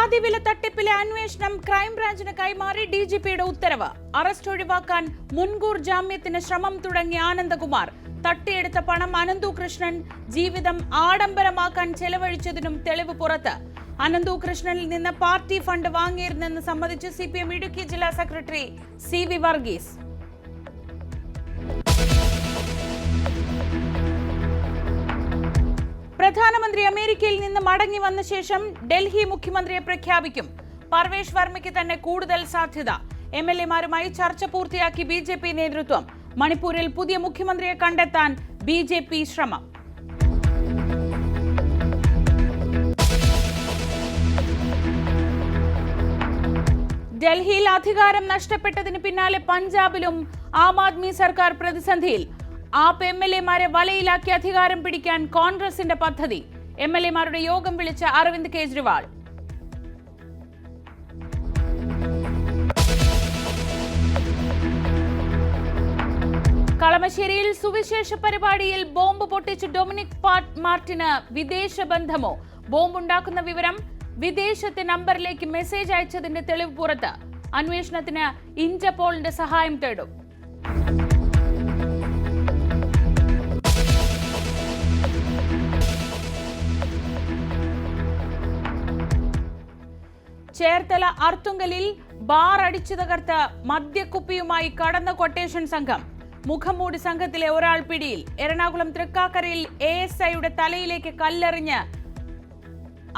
പാതിവില തട്ടിപ്പിലെ അന്വേഷണം ക്രൈംബ്രാഞ്ചിന് കൈമാറി ഡിജിപിയുടെ ഉത്തരവ്. അറസ്റ്റ് ഒഴിവാക്കാൻ മുൻകൂർ ജാമ്യത്തിന് ശ്രമം തുടങ്ങിയ ആനന്ദകുമാർ. തട്ടിയെടുത്ത പണം അനന്തു കൃഷ്ണൻ ജീവിതം ആഡംബരമാക്കാൻ ചെലവഴിച്ചതിനും തെളിവ് പുറത്ത്. അനന്തു കൃഷ്ണനിൽ നിന്ന് പാർട്ടി ഫണ്ട് വാങ്ങിയിരുന്നെന്ന് സമ്മതിച്ച് CPM ഇടുക്കി ജില്ലാ സെക്രട്ടറി CV വർഗീസ്. പ്രധാനമന്ത്രി അമേരിക്കയിൽ നിന്ന് മടങ്ങി വന്ന ശേഷം ഡൽഹി മുഖ്യമന്ത്രിയെ പ്രഖ്യാപിക്കും. പർവേഷ് വർമ്മയ്ക്ക് തന്നെ കൂടുതൽ സാധ്യത. MLA-മാരുമായി ചർച്ച പൂർത്തിയാക്കി BJP നേതൃത്വം. മണിപ്പൂരിൽ പുതിയ മുഖ്യമന്ത്രിയെ കണ്ടെത്താൻ BJP ശ്രമം. ഡൽഹിയിൽ അധികാരം നഷ്ടപ്പെട്ടതിന് പിന്നാലെ പഞ്ചാബിലും ആം ആദ്മി സർക്കാർ പ്രതിസന്ധിയിൽ. ആപ്പ് MLA-മാരെ വലയിലാക്കി അധികാരം പിടിക്കാൻ കോൺഗ്രസിന്റെ പദ്ധതി. MLA-മാരുടെ യോഗം വിളിച്ച അരവിന്ദ് കെജ്രിവാൾ. കളമശ്ശേരിയിൽ സുവിശേഷ പരിപാടിയിൽ ബോംബ് പൊട്ടിച്ച് ഡൊമിനിക് മാർട്ടിന് വിദേശ ബന്ധമോ? ബോംബുണ്ടാക്കുന്ന വിവരം വിദേശത്തെ നമ്പറിലേക്ക് മെസ്സേജ് അയച്ചതിന്റെ തെളിവ് പുറത്ത്. അന്വേഷണത്തിന് ഇന്റർപോളിന്റെ സഹായം തേടും. ചേർത്തല അർത്തുങ്കലിൽ ബാർ അടിച്ചു തകർത്ത് മദ്യക്കുപ്പിയുമായി കടന്ന കൊട്ടേഷൻ സംഘം. മുഖംമൂടി സംഘത്തിലെ ഒരാൾ പിടിയിൽ. എറണാകുളം തൃക്കാക്കരയിൽ ASIയുടെ തലയിലേക്ക് കല്ലെറിഞ്ഞ്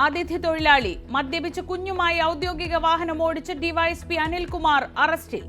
അതിഥി തൊഴിലാളി. മദ്യപിച്ച് കുഞ്ഞുമായി ഔദ്യോഗിക വാഹനം ഓടിച്ച് DYSP അനിൽകുമാർ അറസ്റ്റിൽ.